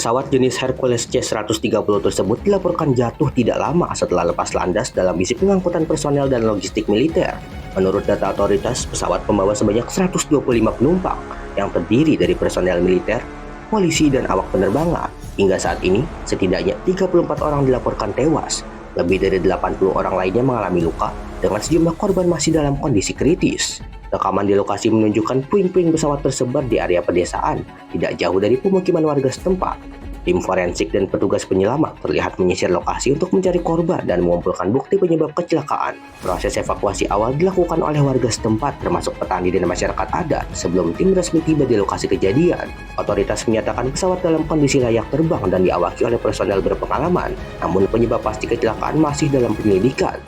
Pesawat jenis Hercules C-130 tersebut dilaporkan jatuh tidak lama setelah lepas landas dalam misi pengangkutan personel dan logistik militer. Menurut data otoritas, pesawat membawa sebanyak 125 penumpang yang terdiri dari personel militer, polisi, dan awak penerbangan. Hingga saat ini, setidaknya 34 orang dilaporkan tewas. Lebih dari 80 orang lainnya mengalami luka, dengan sejumlah korban masih dalam kondisi kritis. Rekaman di lokasi menunjukkan puing-puing pesawat tersebar di area pedesaan, tidak jauh dari pemukiman warga setempat. Tim forensik dan petugas penyelamat terlihat menyisir lokasi untuk mencari korban dan mengumpulkan bukti penyebab kecelakaan. Proses evakuasi awal dilakukan oleh warga setempat, termasuk petani dan masyarakat adat, sebelum tim resmi tiba di lokasi kejadian. Otoritas menyatakan pesawat dalam kondisi layak terbang dan diawaki oleh personel berpengalaman, namun penyebab pasti kecelakaan masih dalam penyelidikan.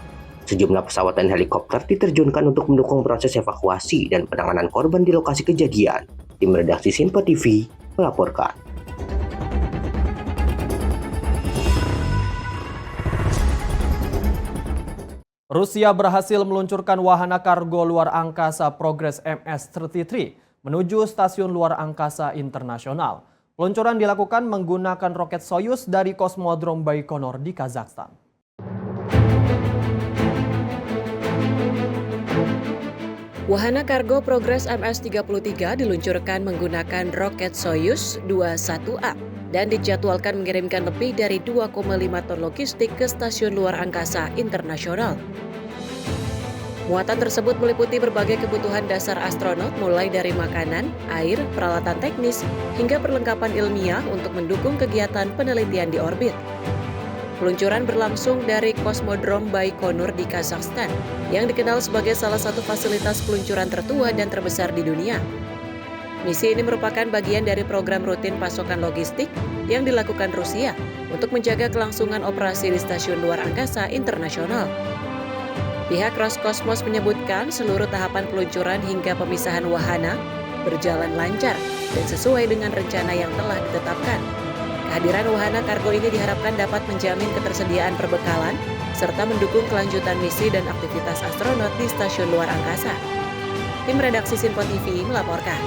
Sejumlah pesawat dan helikopter diterjunkan untuk mendukung proses evakuasi dan penanganan korban di lokasi kejadian. Tim redaksi Sinpo TV melaporkan. Rusia berhasil meluncurkan wahana kargo luar angkasa Progress MS-33 menuju stasiun luar angkasa internasional. Peluncuran dilakukan menggunakan roket Soyuz dari Kosmodrom Baikonur di Kazakhstan. Wahana kargo Progress MS-33 diluncurkan menggunakan roket Soyuz 21A dan dijadwalkan mengirimkan lebih dari 2,5 ton logistik ke stasiun luar angkasa internasional. Muatan tersebut meliputi berbagai kebutuhan dasar astronot mulai dari makanan, air, peralatan teknis, hingga perlengkapan ilmiah untuk mendukung kegiatan penelitian di orbit. Peluncuran berlangsung dari Kosmodrom Baikonur di Kazakhstan, yang dikenal sebagai salah satu fasilitas peluncuran tertua dan terbesar di dunia. Misi ini merupakan bagian dari program rutin pasokan logistik yang dilakukan Rusia untuk menjaga kelangsungan operasi di stasiun luar angkasa internasional. Pihak Roskosmos menyebutkan seluruh tahapan peluncuran hingga pemisahan wahana berjalan lancar dan sesuai dengan rencana yang telah ditetapkan. Kehadiran wahana kargo ini diharapkan dapat menjamin ketersediaan perbekalan serta mendukung kelanjutan misi dan aktivitas astronot di stasiun luar angkasa. Tim redaksi Sinpo TV melaporkan.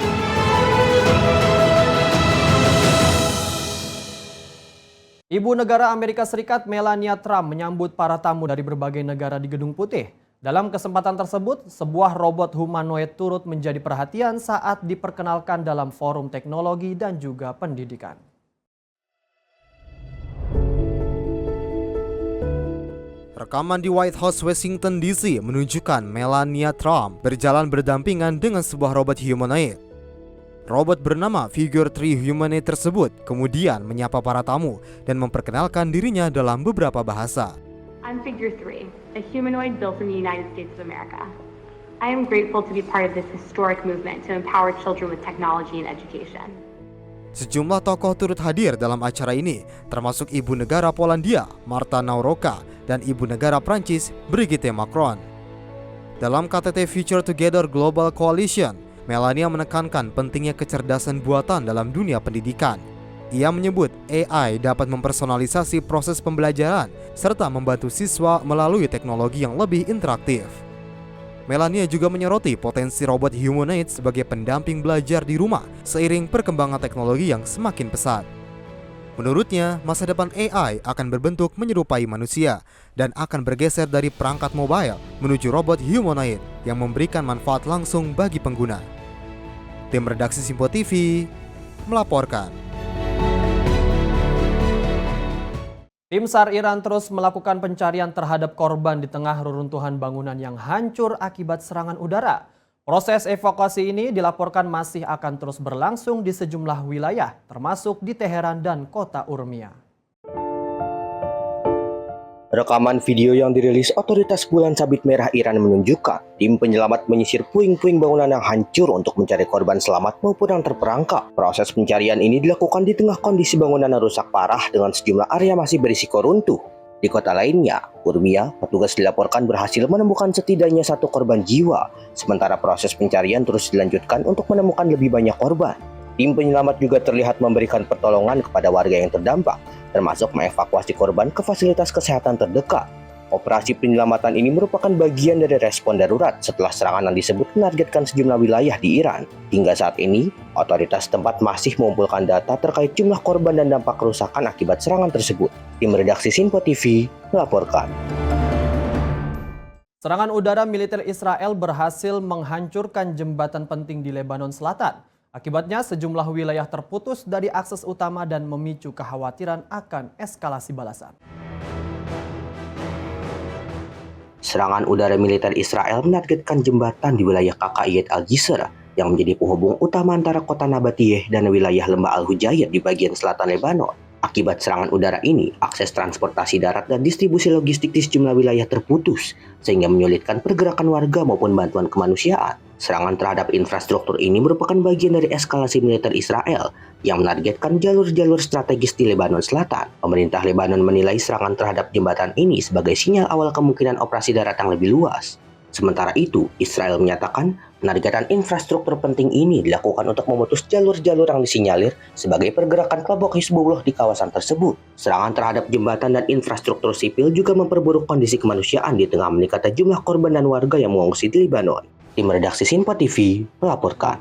Ibu negara Amerika Serikat Melania Trump menyambut para tamu dari berbagai negara di Gedung Putih. Dalam kesempatan tersebut, sebuah robot humanoid turut menjadi perhatian saat diperkenalkan dalam forum teknologi dan juga pendidikan. Rekaman di White House, Washington DC menunjukkan Melania Trump berjalan berdampingan dengan sebuah robot humanoid. Robot bernama Figure 3 Humanoid tersebut kemudian menyapa para tamu dan memperkenalkan dirinya dalam beberapa bahasa. I'm Figure 3, a humanoid built in the United States of America. I am grateful to be part of this historic movement to empower children with technology and education. Sejumlah tokoh turut hadir dalam acara ini, termasuk Ibu Negara Polandia, Marta Nowrocka, dan Ibu Negara Prancis, Brigitte Macron. Dalam KTT Future Together Global Coalition, Melania menekankan pentingnya kecerdasan buatan dalam dunia pendidikan. Ia menyebut AI dapat mempersonalisasi proses pembelajaran serta membantu siswa melalui teknologi yang lebih interaktif. Melania juga menyoroti potensi robot humanoid sebagai pendamping belajar di rumah seiring perkembangan teknologi yang semakin pesat. Menurutnya, masa depan AI akan berbentuk menyerupai manusia dan akan bergeser dari perangkat mobile menuju robot humanoid yang memberikan manfaat langsung bagi pengguna. Tim redaksi Simpo TV melaporkan. Tim SAR Iran terus melakukan pencarian terhadap korban di tengah reruntuhan bangunan yang hancur akibat serangan udara. Proses evakuasi ini dilaporkan masih akan terus berlangsung di sejumlah wilayah, termasuk di Teheran dan kota Urmia. Rekaman video yang dirilis otoritas Bulan Sabit Merah Iran menunjukkan tim penyelamat menyisir puing-puing bangunan yang hancur untuk mencari korban selamat maupun yang terperangkap. Proses pencarian ini dilakukan di tengah kondisi bangunan yang rusak parah dengan sejumlah area masih berisiko runtuh. Di kota lainnya, Urmia, petugas dilaporkan berhasil menemukan setidaknya 1 korban jiwa, sementara proses pencarian terus dilanjutkan untuk menemukan lebih banyak korban. Tim penyelamat juga terlihat memberikan pertolongan kepada warga yang terdampak, termasuk mengevakuasi korban ke fasilitas kesehatan terdekat. Operasi penyelamatan ini merupakan bagian dari respon darurat setelah serangan yang disebut menargetkan sejumlah wilayah di Iran. Hingga saat ini, otoritas tempat masih mengumpulkan data terkait jumlah korban dan dampak kerusakan akibat serangan tersebut. Tim redaksi Simpo TV melaporkan. Serangan udara militer Israel berhasil menghancurkan jembatan penting di Lebanon Selatan. Akibatnya sejumlah wilayah terputus dari akses utama dan memicu kekhawatiran akan eskalasi balasan. Serangan udara militer Israel menargetkan jembatan di wilayah Kaka'iyet Al-Jisr yang menjadi penghubung utama antara kota Nabatiyeh dan wilayah lembah Al-Hujayr di bagian selatan Lebanon. Akibat serangan udara ini, akses transportasi darat dan distribusi logistik di sejumlah wilayah terputus, sehingga menyulitkan pergerakan warga maupun bantuan kemanusiaan. Serangan terhadap infrastruktur ini merupakan bagian dari eskalasi militer Israel yang menargetkan jalur-jalur strategis di Lebanon Selatan. Pemerintah Lebanon menilai serangan terhadap jembatan ini sebagai sinyal awal kemungkinan operasi darat yang lebih luas. Sementara itu, Israel menyatakan penargetan infrastruktur penting ini dilakukan untuk memutus jalur-jalur yang disinyalir sebagai pergerakan kelompok Hizbullah di kawasan tersebut. Serangan terhadap jembatan dan infrastruktur sipil juga memperburuk kondisi kemanusiaan di tengah meningkatnya jumlah korban dan warga yang mengungsi di Lebanon. Tim redaksi Simpo TV melaporkan.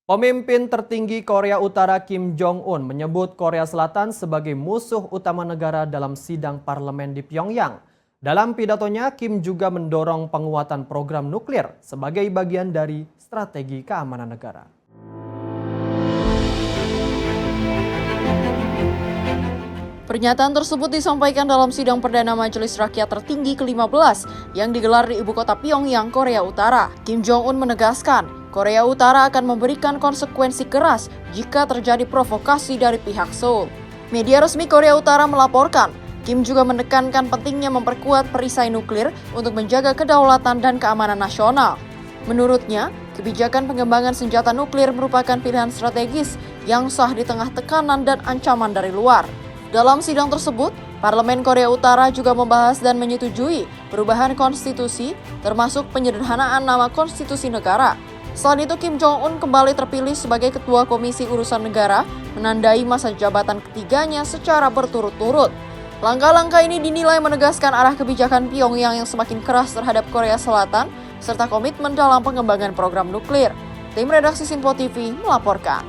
Pemimpin tertinggi Korea Utara Kim Jong-un menyebut Korea Selatan sebagai musuh utama negara dalam sidang parlemen di Pyongyang. Dalam pidatonya, Kim juga mendorong penguatan program nuklir sebagai bagian dari strategi keamanan negara. Pernyataan tersebut disampaikan dalam sidang perdana Majelis Rakyat Tertinggi ke-15 yang digelar di ibu kota Pyongyang, Korea Utara. Kim Jong-un menegaskan, Korea Utara akan memberikan konsekuensi keras jika terjadi provokasi dari pihak Seoul. Media resmi Korea Utara melaporkan, Kim juga menekankan pentingnya memperkuat perisai nuklir untuk menjaga kedaulatan dan keamanan nasional. Menurutnya, kebijakan pengembangan senjata nuklir merupakan pilihan strategis yang sah di tengah tekanan dan ancaman dari luar. Dalam sidang tersebut, Parlemen Korea Utara juga membahas dan menyetujui perubahan konstitusi, termasuk penyederhanaan nama konstitusi negara. Selain itu, Kim Jong-un kembali terpilih sebagai Ketua Komisi Urusan Negara, menandai masa jabatan ketiganya secara berturut-turut. Langkah-langkah ini dinilai menegaskan arah kebijakan Pyongyang yang semakin keras terhadap Korea Selatan, serta komitmen dalam pengembangan program nuklir. Tim redaksi Simpo TV melaporkan.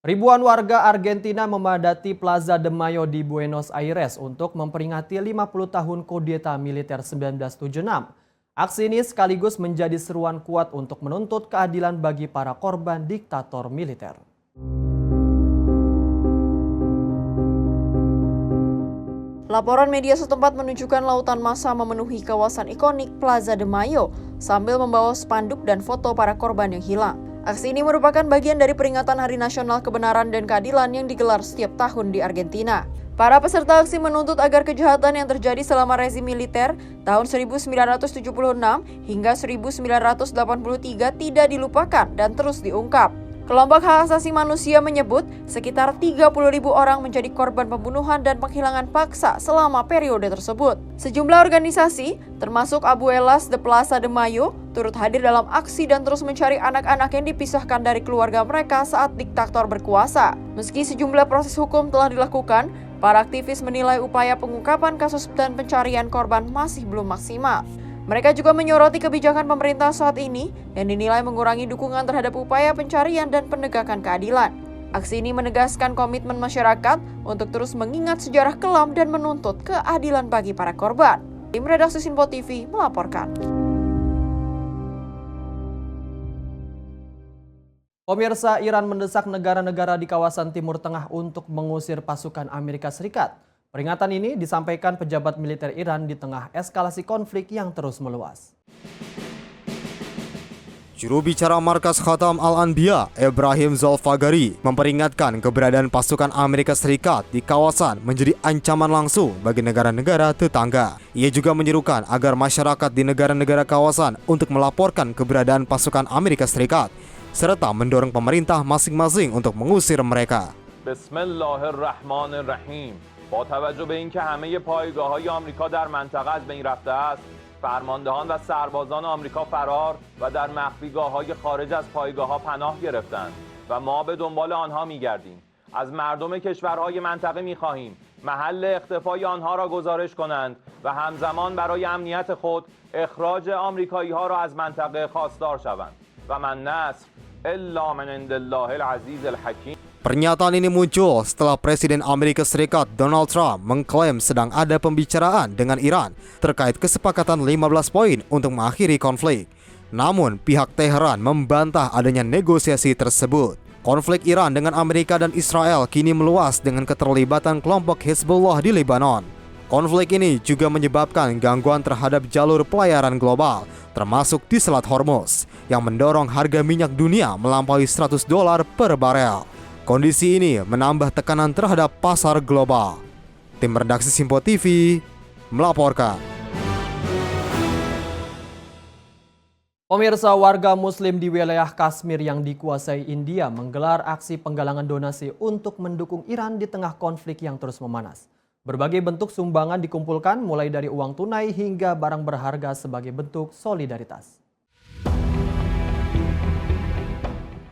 Ribuan warga Argentina memadati Plaza de Mayo di Buenos Aires untuk memperingati 50 tahun kudeta militer 1976. Aksi ini sekaligus menjadi seruan kuat untuk menuntut keadilan bagi para korban diktator militer. Laporan media setempat menunjukkan lautan massa memenuhi kawasan ikonik Plaza de Mayo sambil membawa spanduk dan foto para korban yang hilang. Aksi ini merupakan bagian dari peringatan Hari Nasional Kebenaran dan Keadilan yang digelar setiap tahun di Argentina. Para peserta aksi menuntut agar kejahatan yang terjadi selama rezim militer tahun 1976 hingga 1983 tidak dilupakan dan terus diungkap. Kelompok hak asasi manusia menyebut sekitar 30.000 orang menjadi korban pembunuhan dan penghilangan paksa selama periode tersebut. Sejumlah organisasi, termasuk Abuelas de Plaza de Mayo, turut hadir dalam aksi dan terus mencari anak-anak yang dipisahkan dari keluarga mereka saat diktator berkuasa. Meski sejumlah proses hukum telah dilakukan, para aktivis menilai upaya pengungkapan kasus dan pencarian korban masih belum maksimal. Mereka juga menyoroti kebijakan pemerintah saat ini yang dinilai mengurangi dukungan terhadap upaya pencarian dan penegakan keadilan. Aksi ini menegaskan komitmen masyarakat untuk terus mengingat sejarah kelam dan menuntut keadilan bagi para korban. Tim redaksi Sinpo TV melaporkan. Pemirsa, Iran mendesak negara-negara di kawasan Timur Tengah untuk mengusir pasukan Amerika Serikat. Peringatan ini disampaikan pejabat militer Iran di tengah eskalasi konflik yang terus meluas. Juru bicara Markas Khatam Al-Anbiya, Ibrahim Zolfagari, memperingatkan keberadaan pasukan Amerika Serikat di kawasan menjadi ancaman langsung bagi negara-negara tetangga. Ia juga menyerukan agar masyarakat di negara-negara kawasan untuk melaporkan keberadaan pasukan Amerika Serikat, serta mendorong pemerintah masing-masing untuk mengusir mereka. Bismillahirrahmanirrahim. با توجه به اینکه همه پایگاه‌های آمریکا در منطقه از بین رفته است، فرماندهان و سربازان آمریکا فرار و در مخفیگاه‌های خارج از پایگاه‌ها پناه گرفتند و ما به دنبال آنها می‌گردیم. از مردم کشورهای منطقه می‌خواهیم محل اختفای آنها را گزارش کنند و همزمان برای امنیت خود اخراج آمریکایی‌ها را از منطقه خواستار شوند و من نصر الا من عند الله العزیز الحکیم. Pernyataan ini muncul setelah Presiden Amerika Serikat Donald Trump mengklaim sedang ada pembicaraan dengan Iran terkait kesepakatan 15 poin untuk mengakhiri konflik. Namun, pihak Teheran membantah adanya negosiasi tersebut. Konflik Iran dengan Amerika dan Israel kini meluas dengan keterlibatan kelompok Hezbollah di Lebanon. Konflik ini juga menyebabkan gangguan terhadap jalur pelayaran global, termasuk di Selat Hormuz, yang mendorong harga minyak dunia melampaui $100 per barel. Kondisi ini menambah tekanan terhadap pasar global. Tim redaksi Sinpo TV melaporkan. Pemirsa, warga Muslim di wilayah Kashmir yang dikuasai India menggelar aksi penggalangan donasi untuk mendukung Iran di tengah konflik yang terus memanas. Berbagai bentuk sumbangan dikumpulkan mulai dari uang tunai hingga barang berharga sebagai bentuk solidaritas.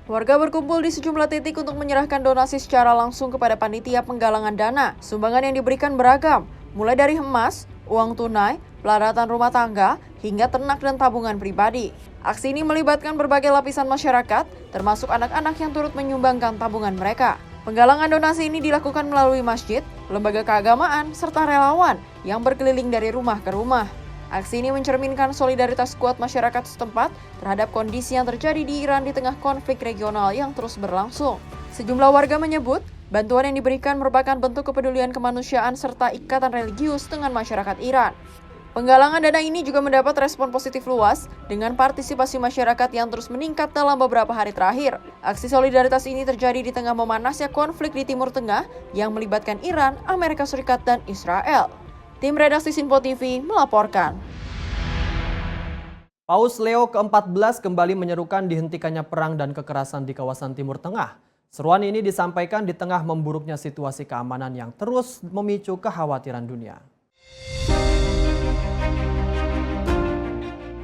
Warga berkumpul di sejumlah titik untuk menyerahkan donasi secara langsung kepada panitia penggalangan dana. Sumbangan yang diberikan beragam, mulai dari emas, uang tunai, peralatan rumah tangga, hingga ternak dan tabungan pribadi. Aksi ini melibatkan berbagai lapisan masyarakat, termasuk anak-anak yang turut menyumbangkan tabungan mereka. Penggalangan donasi ini dilakukan melalui masjid, lembaga keagamaan, serta relawan yang berkeliling dari rumah ke rumah. Aksi ini mencerminkan solidaritas kuat masyarakat setempat terhadap kondisi yang terjadi di Iran di tengah konflik regional yang terus berlangsung. Sejumlah warga menyebut, bantuan yang diberikan merupakan bentuk kepedulian kemanusiaan serta ikatan religius dengan masyarakat Iran. Penggalangan dana ini juga mendapat respon positif luas dengan partisipasi masyarakat yang terus meningkat dalam beberapa hari terakhir. Aksi solidaritas ini terjadi di tengah memanasnya konflik di Timur Tengah yang melibatkan Iran, Amerika Serikat, dan Israel. Tim redaksi Sinpo TV melaporkan. Paus Leo ke-14 kembali menyerukan dihentikannya perang dan kekerasan di kawasan Timur Tengah. Seruan ini disampaikan di tengah memburuknya situasi keamanan yang terus memicu kekhawatiran dunia.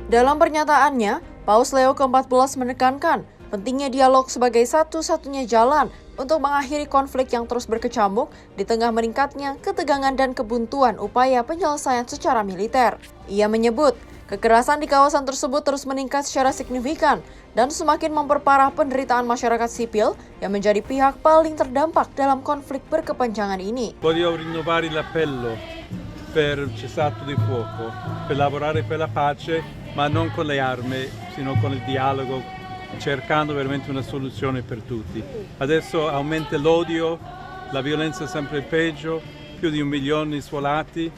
Dalam pernyataannya, Paus Leo ke-14 menekankan pentingnya dialog sebagai satu-satunya jalan untuk mengakhiri konflik yang terus berkecamuk di tengah meningkatnya ketegangan dan kebuntuan upaya penyelesaian secara militer. Ia menyebut, kekerasan di kawasan tersebut terus meningkat secara signifikan dan semakin memperparah penderitaan masyarakat sipil yang menjadi pihak paling terdampak dalam konflik berkepanjangan ini. Voglio rinnovare l'appello per il cessate il fuoco, per lavorare per la pace, ma non con le armi, sino con il dialogo, cercando veramente una soluzione per tutti. Adesso aumenta l'odio, la violenza è sempre peggio, più di 1 milione sfolati,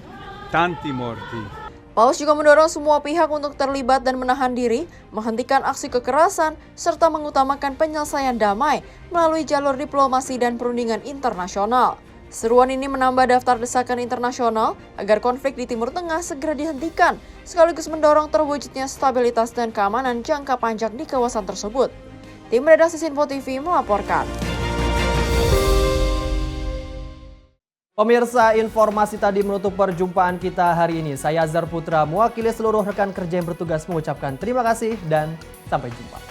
tanti morti. Paus juga mendorong semua pihak untuk terlibat dan menahan diri, menghentikan aksi kekerasan, serta mengutamakan penyelesaian damai melalui jalur diplomasi dan perundingan internasional. Seruan ini menambah daftar desakan internasional agar konflik di Timur Tengah segera dihentikan, sekaligus mendorong terwujudnya stabilitas dan keamanan jangka panjang di kawasan tersebut. Tim redaksi Sinpo TV melaporkan. Pemirsa, informasi tadi menutup perjumpaan kita hari ini. Saya Azhar Putra, mewakili seluruh rekan kerja yang bertugas mengucapkan terima kasih dan sampai jumpa.